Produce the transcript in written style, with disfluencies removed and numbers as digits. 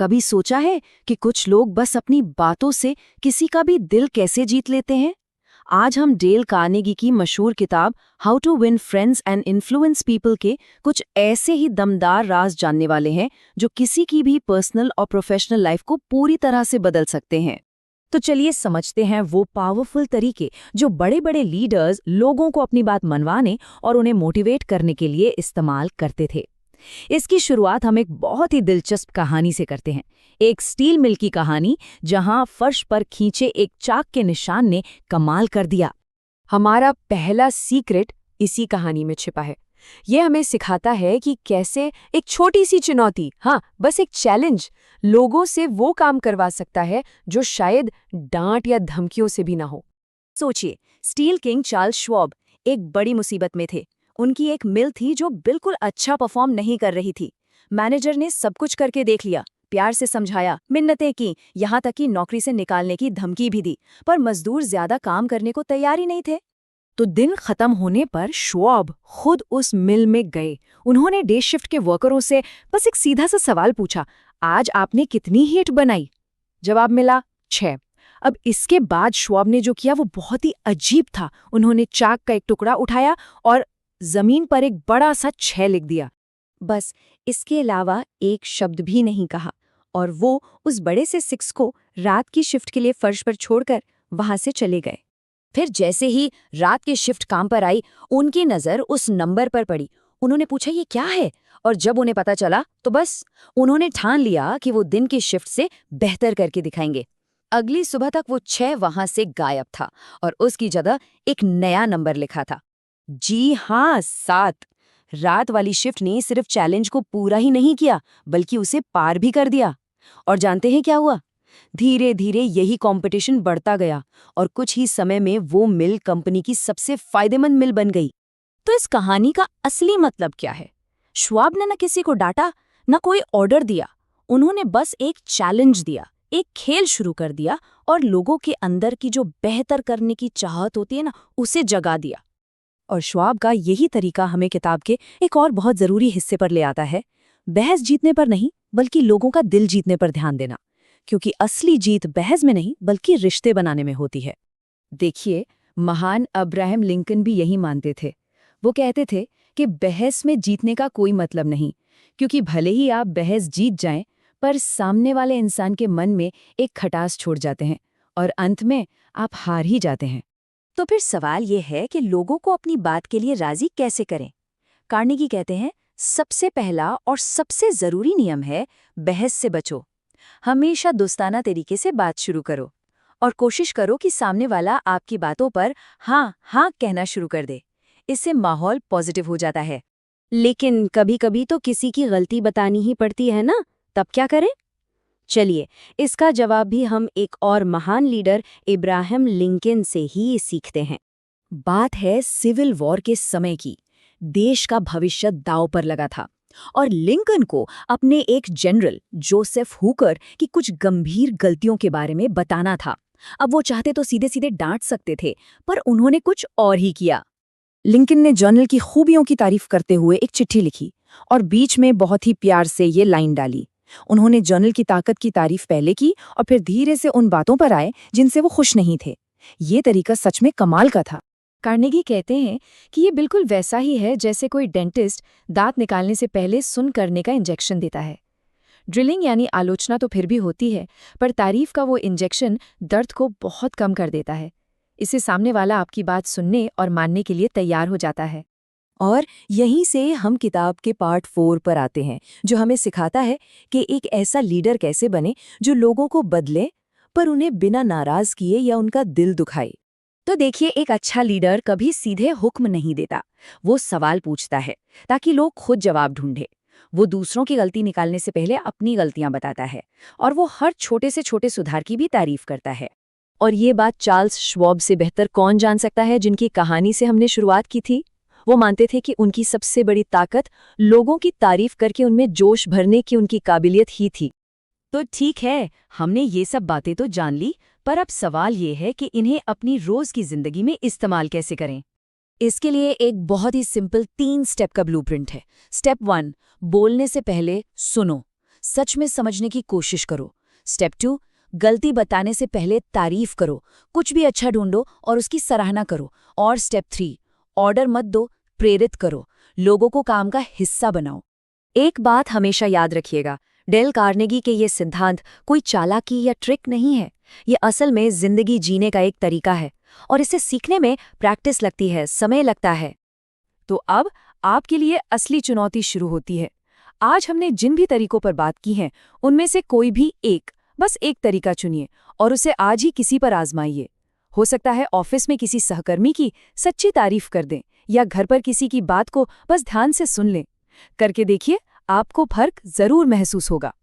कभी सोचा है कि कुछ लोग बस अपनी बातों से किसी का भी दिल कैसे जीत लेते हैं? आज हम डेल कार्नेगी की मशहूर किताब how to win friends and influence people के कुछ ऐसे ही दमदार राज जानने वाले हैं जो किसी की भी पर्सनल और प्रोफेशनल लाइफ को पूरी तरह से बदल सकते हैं। तो चलिए समझते हैं वो पावरफुल तरीके जो बड़े बड़े लीडर्स लोगों को अपनी बात मनवाने और उन्हें मोटिवेट करने के लिए इस्तेमाल करते थे। इसकी शुरुआत हम एक बहुत ही दिलचस्प कहानी से करते हैं, एक स्टील मिल की कहानी जहां फर्श पर खींचे एक चाक के निशान ने कमाल कर दिया। हमारा पहला सीक्रेट इसी कहानी में छिपा है। ये हमें सिखाता है कि कैसे एक छोटी सी चुनौती, बस एक चैलेंज, लोगों से वो काम करवा सकता है जो शायद डांट या धमकियों से भी ना हो। सोचिए, स्टील किंग चार्ल्स श्वाब एक बड़ी मुसीबत में थे। उनकी एक मिल थी जो बिल्कुल अच्छा परफॉर्म नहीं कर रही थी। मैनेजर ने सब कुछ करके देख लिया, प्यार से समझाया, मिन्नतें की, यहाँ तक कि नौकरी से निकालने की धमकी भी दी, पर मजदूर ज्यादा काम करने को तैयार ही नहीं थे। तो दिन खत्म होने पर श्वाब खुद उस मिल में गए। उन्होंने डे शिफ्ट के वर्करों से बस एक सीधा सा सवाल पूछा, आज आपने कितनी हीट बनाई? जवाब मिला 6। अब इसके बाद श्वाब ने जो किया वो बहुत ही अजीब था। उन्होंने चाक का एक टुकड़ा उठाया और जमीन पर एक बड़ा सा 6 लिख दिया। बस इसके अलावा एक शब्द भी नहीं कहा, और वो उस बड़े से 6 को रात की शिफ्ट के लिए फर्श पर छोड़कर वहां से चले गए। फिर जैसे ही रात की शिफ्ट काम पर आई, उनकी नजर उस नंबर पर पड़ी। उन्होंने पूछा ये क्या है, और जब उन्हें पता चला तो बस उन्होंने ठान लिया कि वो दिन की शिफ्ट से बेहतर करके दिखाएंगे। अगली सुबह तक वो 6 वहां से गायब था और उसकी जगह एक नया नंबर लिखा था। जी हाँ, 7। रात वाली शिफ्ट ने सिर्फ चैलेंज को पूरा ही नहीं किया, बल्कि उसे पार भी कर दिया। और जानते हैं क्या हुआ? धीरे धीरे यही कंपटीशन बढ़ता गया और कुछ ही समय में वो मिल कंपनी की सबसे फायदेमंद मिल बन गई। तो इस कहानी का असली मतलब क्या है? श्वाब ने न किसी को डांटा, न कोई ऑर्डर दिया। उन्होंने बस एक चैलेंज दिया, एक खेल शुरू कर दिया और लोगों के अंदर की जो बेहतर करने की चाहत होती है ना, उसे जगा दिया। और श्वाब का यही तरीका हमें किताब के एक और बहुत जरूरी हिस्से पर ले आता है, बहस जीतने पर नहीं बल्कि लोगों का दिल जीतने पर ध्यान देना, क्योंकि असली जीत बहस में नहीं बल्कि रिश्ते बनाने में होती है। देखिए, महान अब्राहम लिंकन भी यही मानते थे। वो कहते थे कि बहस में जीतने का कोई मतलब नहीं, क्योंकि भले ही आप बहस जीत जाएं, पर सामने वाले इंसान के मन में एक खटास छोड़ जाते हैं और अंत में आप हार ही जाते हैं। तो फिर सवाल ये है कि लोगों को अपनी बात के लिए राजी कैसे करें? कार्नेगी कहते हैं, सबसे पहला और सबसे जरूरी नियम है बहस से बचो। हमेशा दोस्ताना तरीके से बात शुरू करो और कोशिश करो कि सामने वाला आपकी बातों पर हाँ हाँ कहना शुरू कर दे। इससे माहौल पॉजिटिव हो जाता है। लेकिन कभी कभी तो किसी की गलती बतानी ही पड़ती है ना, तब क्या करें? चलिए, इसका जवाब भी हम एक और महान लीडर इब्राहिम लिंकन से ही सीखते हैं। बात है सिविल वॉर के समय की। देश का भविष्य दांव पर लगा था और लिंकन को अपने एक जनरल जोसेफ हुकर की कुछ गंभीर गलतियों के बारे में बताना था। अब वो चाहते तो सीधे सीधे डांट सकते थे, पर उन्होंने कुछ और ही किया। लिंकन ने जनरल की खूबियों की तारीफ करते हुए एक चिट्ठी लिखी और बीच में बहुत ही प्यार से ये लाइन डाली। उन्होंने जनरल की ताकत की तारीफ पहले की और फिर धीरे से उन बातों पर आए जिनसे वो खुश नहीं थे। ये तरीका सच में कमाल का था। कार्नेगी कहते हैं कि ये बिल्कुल वैसा ही है जैसे कोई डेंटिस्ट दांत निकालने से पहले सुन करने का इंजेक्शन देता है। ड्रिलिंग यानी आलोचना तो फिर भी होती है, पर तारीफ का वो इंजेक्शन दर्द को बहुत कम कर देता है। इससे सामने वाला आपकी बात सुनने और मानने के लिए तैयार हो जाता है। और यहीं से हम किताब के पार्ट 4 पर आते हैं, जो हमें सिखाता है कि एक ऐसा लीडर कैसे बने जो लोगों को बदले पर उन्हें बिना नाराज किए या उनका दिल दुखाए। तो देखिए, एक अच्छा लीडर कभी सीधे हुक्म नहीं देता। वो सवाल पूछता है ताकि लोग खुद जवाब ढूंढे। वो दूसरों की गलती निकालने से पहले अपनी गलतियां बताता है और वो हर छोटे से छोटे सुधार की भी तारीफ करता है। और ये बात चार्ल्स श्वाब से बेहतर कौन जान सकता है, जिनकी कहानी से हमने शुरुआत की थी। वो मानते थे कि उनकी सबसे बड़ी ताकत लोगों की तारीफ करके उनमें जोश भरने की उनकी काबिलियत ही थी। तो ठीक है, हमने ये सब बातें तो जान ली, पर अब सवाल ये है कि इन्हें अपनी रोज की जिंदगी में इस्तेमाल कैसे करें। इसके लिए एक बहुत ही सिंपल 3 स्टेप का ब्लूप्रिंट है। स्टेप 1, बोलने से पहले सुनो। सच में समझने की कोशिश करो। स्टेप 2, गलती बताने से पहले तारीफ करो, कुछ भी अच्छा ढूंढो और उसकी सराहना करो। और स्टेप 3, ऑर्डर मत दो, प्रेरित करो, लोगों को काम का हिस्सा बनाओ। एक बात हमेशा याद रखिएगा, डेल कार्नेगी के ये सिद्धांत कोई चालाकी या ट्रिक नहीं है। ये असल में जिंदगी जीने का एक तरीका है और इसे सीखने में प्रैक्टिस लगती है, समय लगता है। तो अब आपके लिए असली चुनौती शुरू होती है। आज हमने जिन भी तरीकों पर बात की है, उनमें से कोई भी बस एक तरीका चुनिए और उसे आज ही किसी पर आजमाइए। हो सकता है ऑफिस में किसी सहकर्मी की सच्ची तारीफ कर दें या घर पर किसी की बात को बस ध्यान से सुन लें। करके देखिए, आपको फर्क जरूर महसूस होगा।